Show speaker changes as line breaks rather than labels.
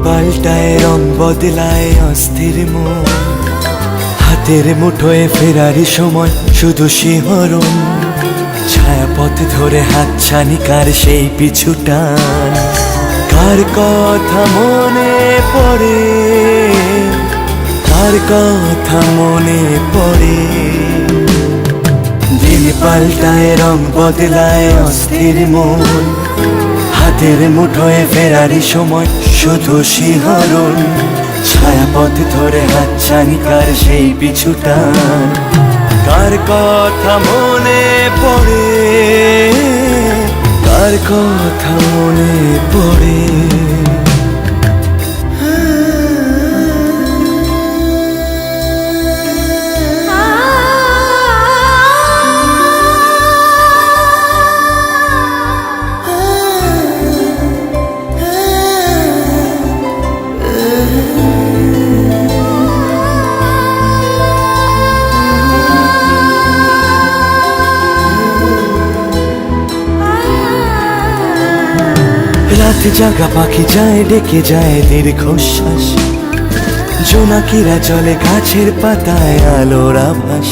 পাল্টায় রং বদলায় অস্থির মন, হাতের মুঠোয় ফেরারি সময় শুধু শিহরণ, ছায়াপথ ধরে হাতছানি কার সেই পিছু টান। কার কথা মনে পড়ে, কার কথা মনে পড়ে। দিন পাল্টায় রং বদলায় অস্থির মন, হাতের মুঠোয় ফেরারি সময় শুধু শিহরণ, ছায়াপথ ধরে হাতছানি কার সেই পিছু টান। কার কথা মনে পড়ে, কার কথা মনে পড়ে। রাত জাগা পাখি যায় ডেকে যায় দীর্ঘশ্বাস, জোনাকিরা চলে গাছের পাতায় আলোর আভাস।